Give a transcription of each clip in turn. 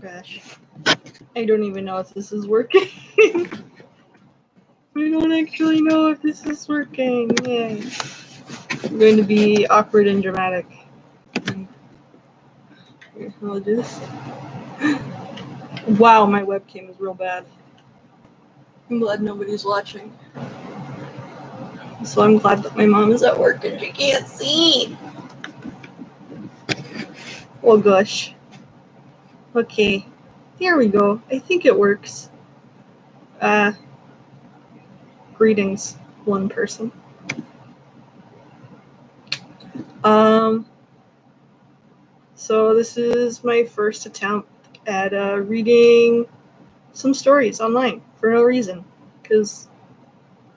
Gosh. I don't even know if this is working. I don't actually know if this is working. Yay. I'm going to be awkward and dramatic. Here, I'll do this. Wow, my webcam is real bad. I'm glad nobody's watching. So I'm glad that my mom is at work and she can't see. Oh gosh. Okay. There we go. I think it works. Greetings, one person. So this is my first attempt at reading some stories online for no reason, because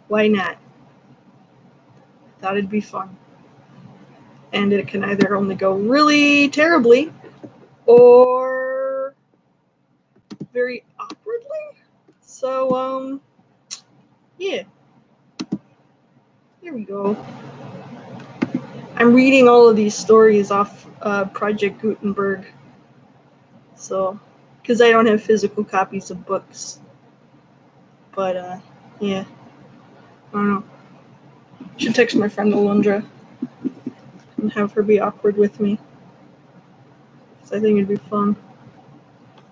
why not? I thought it'd be fun. And it can either only go really terribly or very awkwardly. So, yeah. Here we go. I'm reading all of these stories off Project Gutenberg. So, because I don't have physical copies of books. But, yeah. I don't know. Should text my friend Alondra and have her be awkward with me. So I think it'd be fun.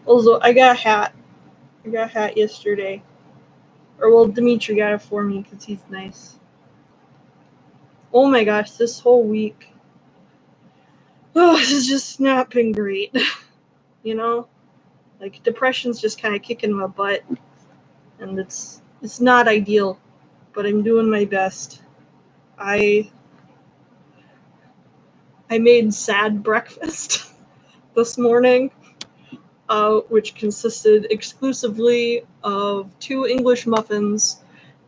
Also, I got a hat. I got a hat yesterday. Or, well, Dimitri got it for me because he's nice. Oh my gosh, this whole week. Oh, this has just not been great. You know? Like, depression's just kind of kicking my butt. And it's not ideal. But I'm doing my best. I made sad breakfast this morning, which consisted exclusively of 2 English muffins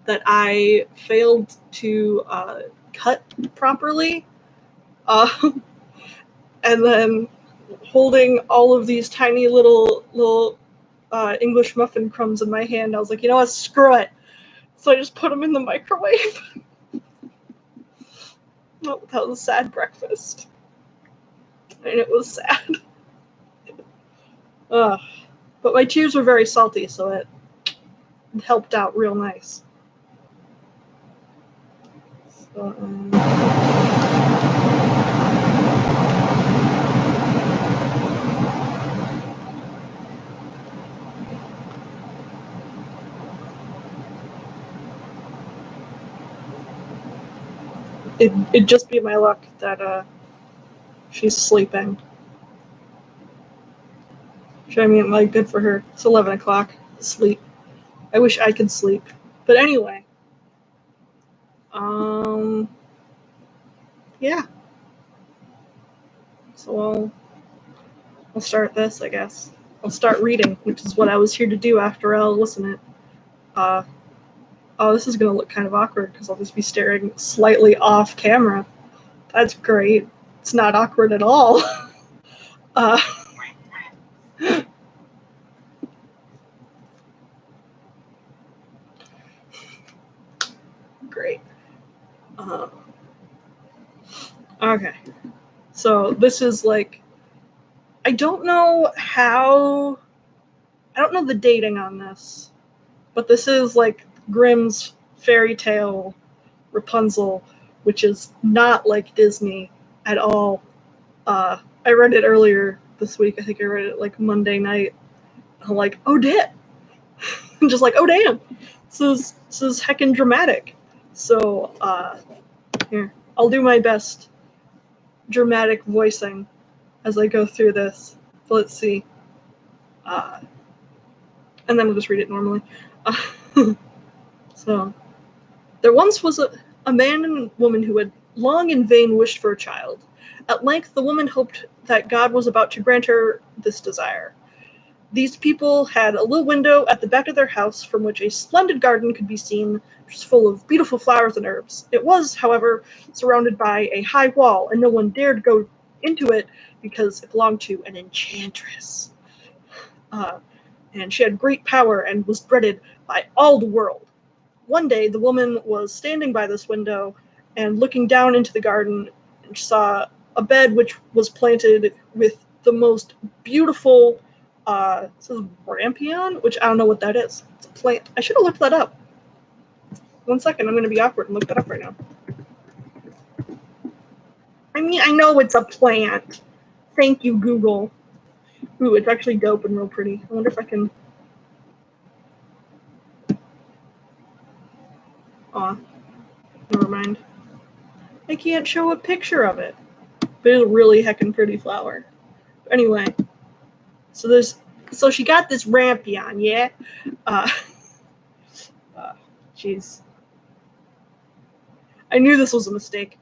that I failed to cut properly, and then holding all of these tiny little English muffin crumbs in my hand, I was like, you know what, screw it. So I just put them in the microwave. Oh, that was a sad breakfast. And it was sad. But my tears were very salty, so it helped out real nice. So, it'd just be my luck that she's sleeping. I mean, like, good for her. It's 11 o'clock. Sleep. I wish I could sleep. But anyway. Yeah. So I'll start this, I guess. I'll start reading, which is what I was here to do after I'll listen it. Oh, this is going to look kind of awkward because I'll just be staring slightly off camera. That's great. It's not awkward at all. Great. Okay. So this is like, I don't know the dating on this, but this is like Grimm's Fairytale Rapunzel, which is not like Disney at all. I read it earlier this week. I think I read it like Monday night. I'm like, oh damn. I'm just like, oh damn. This is heckin' dramatic. So here, I'll do my best dramatic voicing as I go through this. So let's see. And then I'll just read it normally. So, there once was a man and woman who had long in vain wished for a child. At length, the woman hoped that God was about to grant her this desire. These people had a little window at the back of their house from which a splendid garden could be seen, which was full of beautiful flowers and herbs. It was, however, surrounded by a high wall, and no one dared go into it because it belonged to an enchantress. And she had great power and was dreaded by all the world. One day, the woman was standing by this window and looking down into the garden, and she saw a bed which was planted with the most beautiful It says rampion, which I don't know what that is. It's a plant. I should have looked that up. 1 second, I'm going to be awkward and look that up right now. I mean, I know it's a plant. Thank you, Google. Ooh, it's actually dope and real pretty. I wonder if I can... Aw, never mind. I can't show a picture of it. But it's a really heckin' pretty flower. Anyway, so she got this rampion, yeah? Jeez. I knew this was a mistake.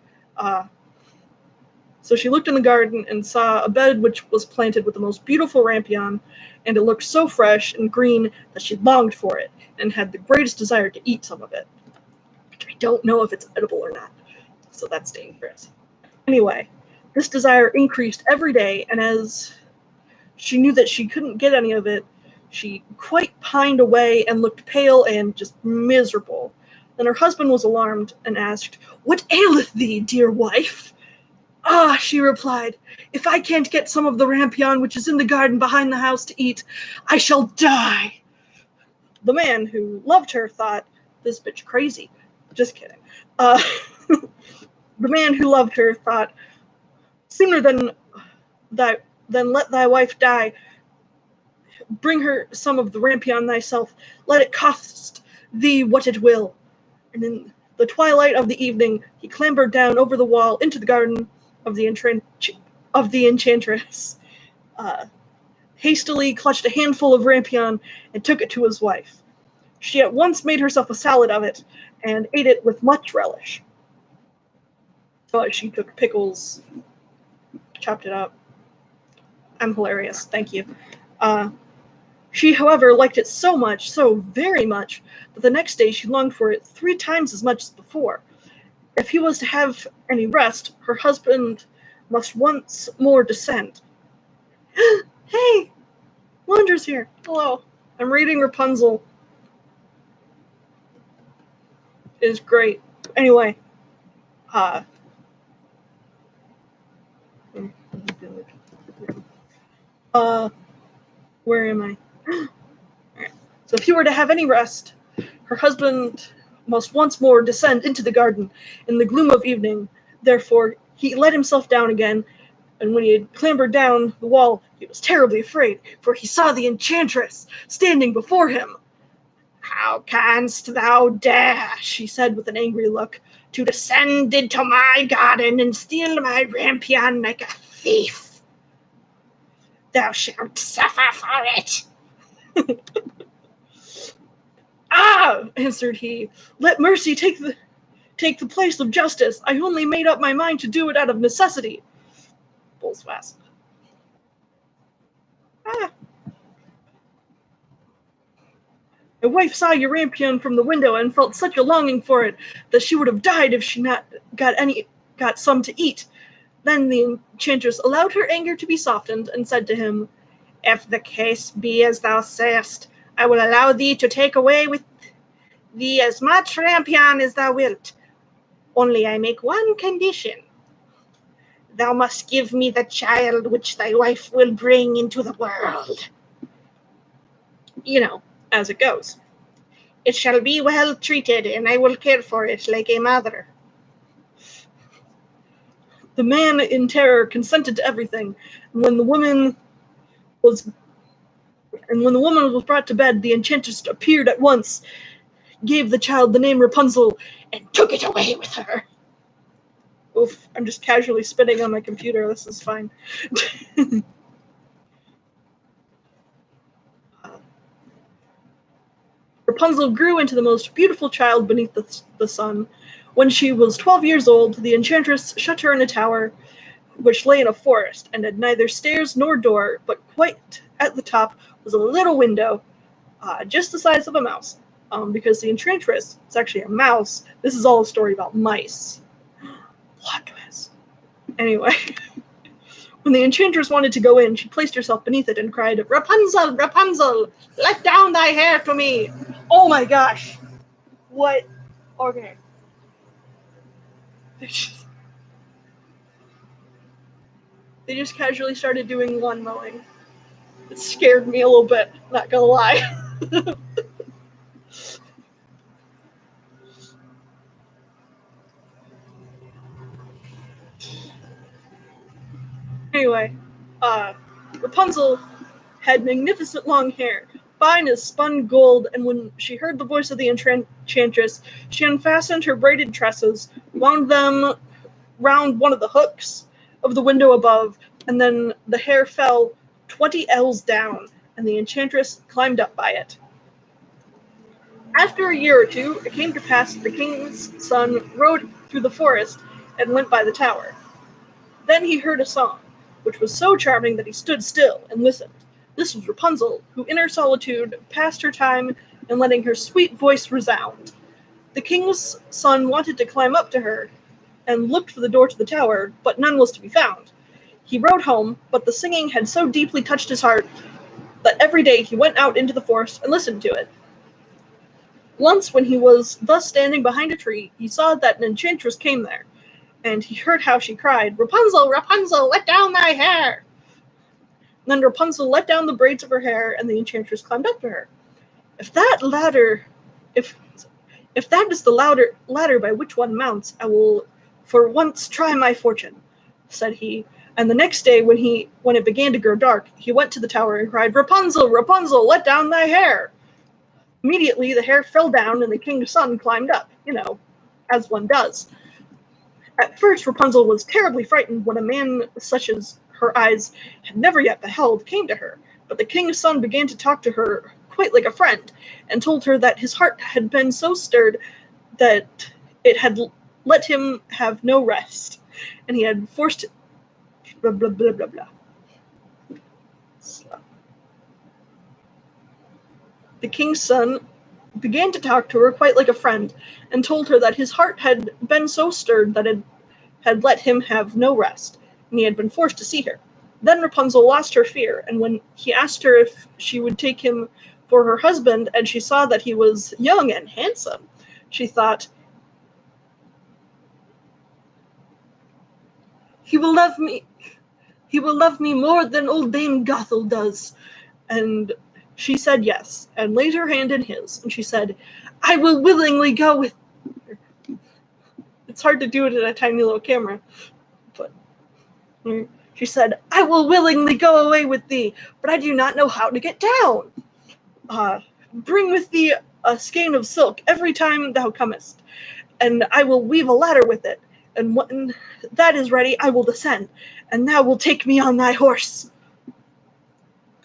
So she looked in the garden and saw a bed which was planted with the most beautiful rampion, and it looked so fresh and green that she longed for it and had the greatest desire to eat some of it. But I don't know if it's edible or not, so that's dangerous. Anyway, this desire increased every day, and as she knew that she couldn't get any of it, she quite pined away and looked pale and just miserable. Then her husband was alarmed and asked, "What aileth thee, dear wife?" "Ah," she replied, "if I can't get some of the rampion which is in the garden behind the house to eat, I shall die." The man who loved her thought, "This bitch crazy." Just kidding. Uh, the man who loved her thought, "Sooner than let thy wife die, bring her some of the rampion thyself, let it cost thee what it will." And in the twilight of the evening he clambered down over the wall into the garden of the enchantress, hastily clutched a handful of rampion and took it to his wife. She at once made herself a salad of it and ate it with much relish. So she took pickles, chopped it up. I'm hilarious, thank you. She, however, liked it so much, so very much, that the next day she longed for it 3 times as much as before. If he was to have any rest, her husband must once more descend. Hey, Launder's here. Hello. I'm reading Rapunzel. It is great. Anyway, uh, where am I? Alright. So if he were to have any rest, her husband must once more descend into the garden in the gloom of evening. Therefore, he let himself down again, and when he had clambered down the wall, he was terribly afraid, for he saw the enchantress standing before him. "How canst thou dare," she said with an angry look, "to descend into my garden and steal my rampion like a thief? Thou shalt suffer for it." "Ah," answered he, "let mercy take the place of justice. I only made up my mind to do it out of necessity." Bull's fast. "Ah, my wife saw your rampion from the window and felt such a longing for it that she would have died if she not got some to eat." Then the enchantress allowed her anger to be softened and said to him, "If the case be as thou sayest, I will allow thee to take away with thee as much rampion as thou wilt. Only I make one condition. Thou must give me the child which thy wife will bring into the world." You know, as it goes. "It shall be well treated, and I will care for it like a mother." The man, in terror, consented to everything, and was when the woman was brought to bed, the enchantress appeared at once, gave the child the name Rapunzel, and took it away with her. Oof, I'm just casually spitting on my computer. This is fine. Rapunzel grew into the most beautiful child beneath the sun. When she was 12 years old, the enchantress shut her in a tower which lay in a forest, and had neither stairs nor door, but quite at the top was a little window, just the size of a mouse. Because the enchantress is actually a mouse. This is all a story about mice. Plot twist. Anyway, when the enchantress wanted to go in, she placed herself beneath it and cried, "Rapunzel, Rapunzel, let down thy hair to me." Oh my gosh. What? Okay. They just casually started doing lawn mowing. It scared me a little bit, not gonna lie. Anyway, uh, Rapunzel had magnificent long hair, fine as spun gold, and when she heard the voice of the enchantress, she unfastened her braided tresses, wound them round one of the hooks of the window above, and then the hair fell 20 ells down, and the enchantress climbed up by it. After a year or two, it came to pass that the king's son rode through the forest and went by the tower. Then he heard a song, which was so charming that he stood still and listened. This was Rapunzel, who in her solitude passed her time in letting her sweet voice resound. The king's son wanted to climb up to her and looked for the door to the tower, but none was to be found. He rode home, but the singing had so deeply touched his heart that every day he went out into the forest and listened to it. Once, when he was thus standing behind a tree, he saw that an enchantress came there, and he heard how she cried, "Rapunzel, Rapunzel, let down thy hair!" Then Rapunzel let down the braids of her hair, and the enchantress climbed up to her. If that ladder, if if that is the ladder by which one mounts, I will for once try my fortune, said he. And the next day, when it began to grow dark, he went to the tower and cried, "Rapunzel, Rapunzel, let down thy hair!" Immediately, the hair fell down, and the king's son climbed up, as one does. At first, Rapunzel was terribly frightened when a man such as her eyes had never yet beheld came to her. But the king's son began to talk to her quite like a friend, and told her that his heart had been so stirred that it had let him have no rest, and he had forced blah blah blah blah blah. So, the king's son began to talk to her quite like a friend, and told her that his heart had been so stirred that it had let him have no rest, and he had been forced to see her. Then Rapunzel lost her fear, and when he asked her if she would take him for her husband, and she saw that he was young and handsome, she thought, he will love me more than old Dame Gothel does. And she said yes, and laid her hand in his, and she said, I will willingly go with her. It's hard to do it in a tiny little camera, but she said, I will willingly go away with thee, but I do not know how to get down. Bring with thee a skein of silk every time thou comest, and I will weave a ladder with it, and when that is ready I will descend, and thou wilt take me on thy horse.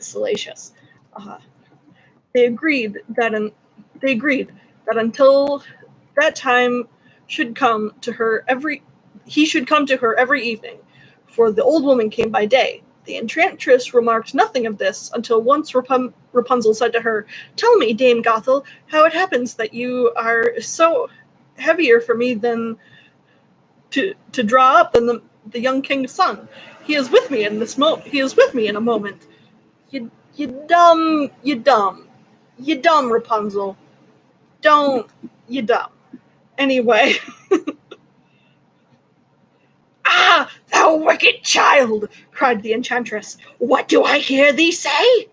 Salacious. They agreed that until that time should come to her he should come to her every evening, for the old woman came by day. The enchantress remarked nothing of this until once Rapunzel said to her, Tell me, Dame Gothel, how it happens that you are so heavier for me than to draw up than the young king's son. He is with me in a moment. You dumb Rapunzel. You dumb. Anyway. Ah, thou wicked child, cried the enchantress. What do I hear thee say?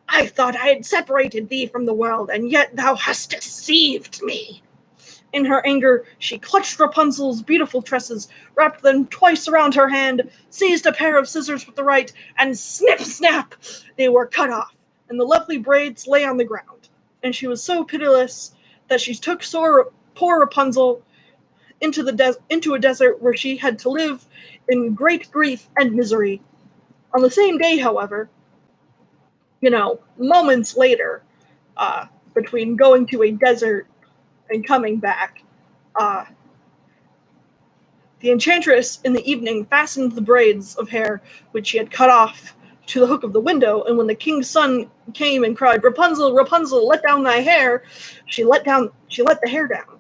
I thought I had separated thee from the world, and yet thou hast deceived me. In her anger, she clutched Rapunzel's beautiful tresses, wrapped them twice around her hand, seized a pair of scissors with the right, and snip, snap, they were cut off, and the lovely braids lay on the ground. And she was so pitiless that she took poor Rapunzel into a desert where she had to live in great grief and misery. On the same day, however, moments later, between going to a desert and coming back, uh, the enchantress in the evening fastened the braids of hair which she had cut off to the hook of the window, and when the king's son came and cried, Rapunzel, Rapunzel, let down thy hair, she let the hair down.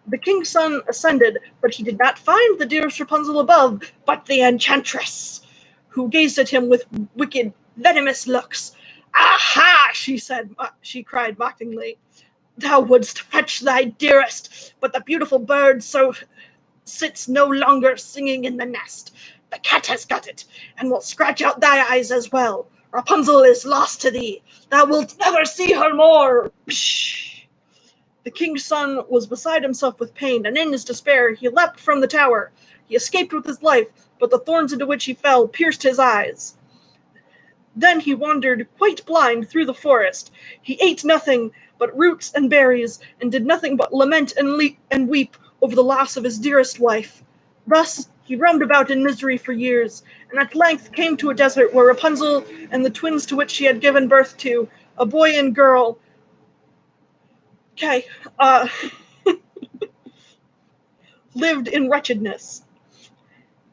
The king's son ascended, but he did not find the dearest Rapunzel above, but the enchantress, who gazed at him with wicked, venomous looks. Aha! She cried mockingly. Thou wouldst fetch thy dearest, but the beautiful bird so sits no longer singing in the nest. The cat has got it, and will scratch out thy eyes as well. Rapunzel is lost to thee. Thou wilt never see her more. Psh! The king's son was beside himself with pain, and in his despair he leapt from the tower. He escaped with his life, but the thorns into which he fell pierced his eyes. Then he wandered quite blind through the forest. He ate nothing but roots and berries, and did nothing but lament and weep over the loss of his dearest wife. Thus he roamed about in misery for years, and at length came to a desert where Rapunzel and the twins to which she had given birth to, a boy and girl, okay, uh, lived in wretchedness.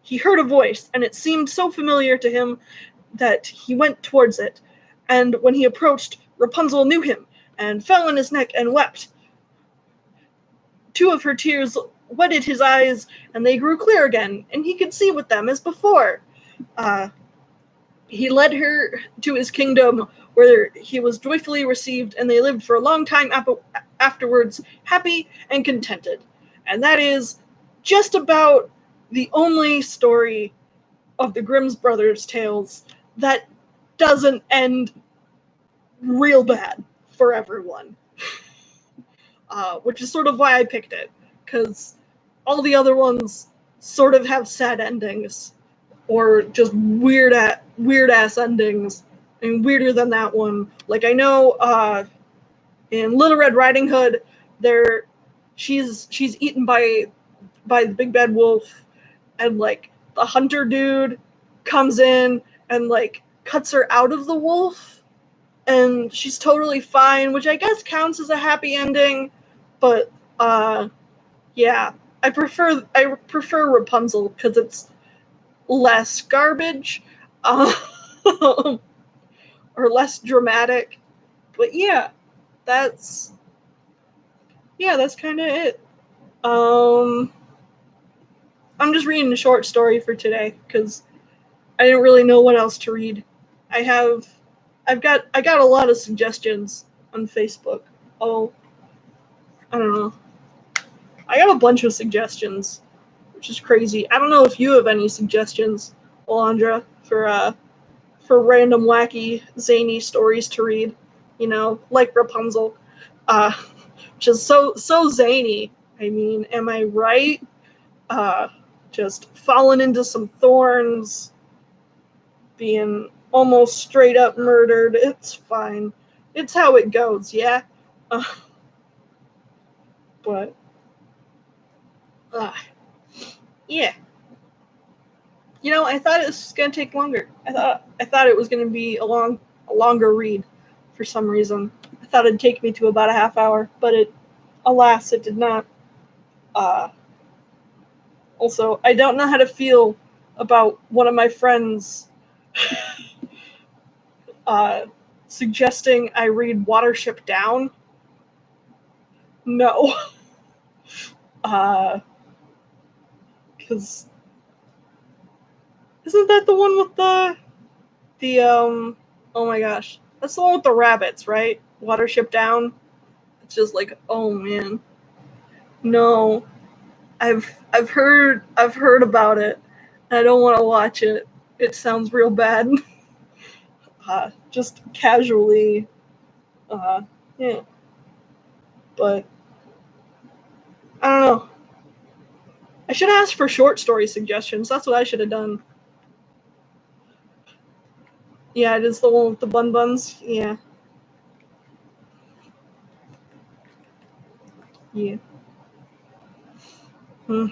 He heard a voice, and it seemed so familiar to him that he went towards it. And when he approached, Rapunzel knew him, and fell on his neck and wept. Two of her tears wetted his eyes, and they grew clear again, and he could see with them as before. He led her to his kingdom, where he was joyfully received, and they lived for a long time afterwards, happy and contented. And that is just about the only story of the Grimm's brothers' tales that doesn't end real bad for everyone. Which is sort of why I picked it, because all the other ones sort of have sad endings, or just weird ass endings, and weirder than that one. Like I know in Little Red Riding Hood, she's eaten by the big bad wolf, and like the hunter dude comes in and like cuts her out of the wolf, and she's totally fine, which I guess counts as a happy ending. But yeah, I prefer Rapunzel because it's less garbage, or less dramatic. But that's that's kind of it. I'm just reading a short story for today because I didn't really know what else to read. I got a lot of suggestions on Facebook. Oh, I don't know. I got a bunch of suggestions, which is crazy. I don't know if you have any suggestions, Alondra, for random, wacky, zany stories to read. You know, like Rapunzel, uh, which is so zany. I mean, am I right? Just falling into some thorns, being almost straight up murdered. It's fine. It's how it goes, yeah? Uh, but, yeah. You know, I thought it was going to take longer. I thought it was going to be a longer read for some reason. I thought it'd take me to about a half hour, but alas, it did not. Also, I don't know how to feel about one of my friends suggesting I read Watership Down. No. Because isn't that the one with the oh my gosh, that's the one with the rabbits, right? Watership Down. It's just like, oh man, no. I've heard about it. I don't want to watch it. It sounds real bad. Just casually, yeah. But I don't know. I should ask for short story suggestions. That's what I should have done. Yeah, it is the one with the bun buns. Yeah. Yeah. Hmm.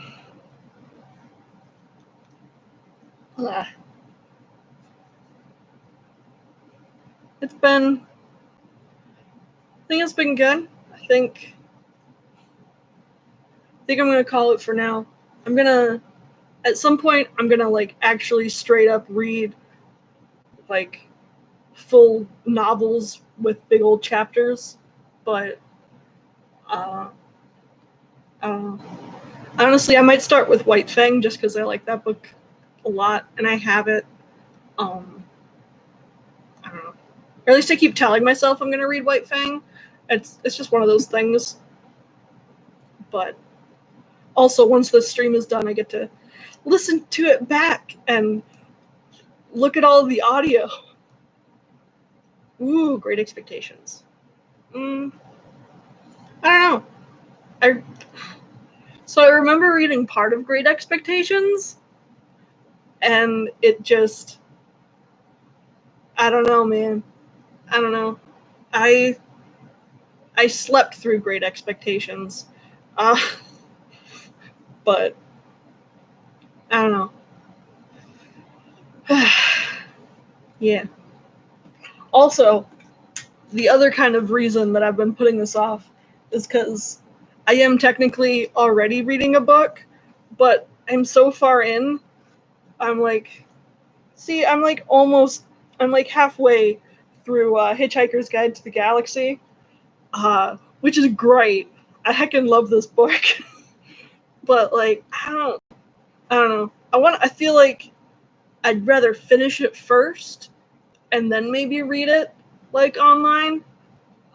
Ah. It's been. I think it's been good. I think I'm gonna call it for now. At some point I'm gonna like actually straight up read like full novels with big old chapters, but uh, uh, honestly, I might start with White Fang just because I like that book a lot and I have it. I don't know, or at least I keep telling myself I'm gonna read White Fang. It's just one of those things. But also, once the stream is done, I get to listen to it back and look at all the audio. Ooh, Great Expectations. I don't know. So I remember reading part of Great Expectations, and it just, I don't know, man. I don't know. I slept through Great Expectations, uh, but I don't know. Yeah. Also, the other kind of reason that I've been putting this off is because I am technically already reading a book, but I'm so far in. I'm like, see, I'm like halfway through Hitchhiker's Guide to the Galaxy, which is great. I heckin' love this book, but like, I don't know. I feel like I'd rather finish it first and then maybe read it like online.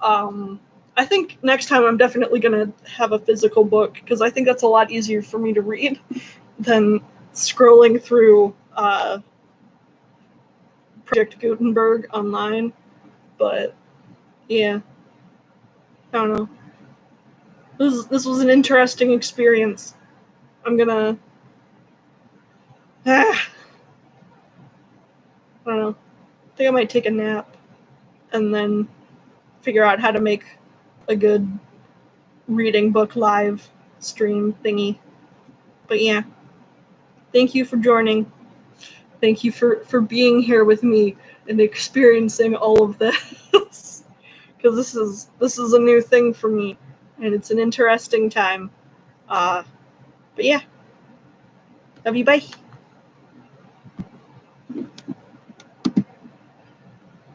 Um, I think next time I'm definitely gonna have a physical book because I think that's a lot easier for me to read than scrolling through Project Gutenberg online. But yeah, I don't know. This was an interesting experience. I'm gonna I don't know. I think I might take a nap and then figure out how to make a good reading book live stream thingy. But yeah, thank you for joining. Thank you for being here with me and experiencing all of this. Because this is a new thing for me and it's an interesting time. But yeah, love you, bye.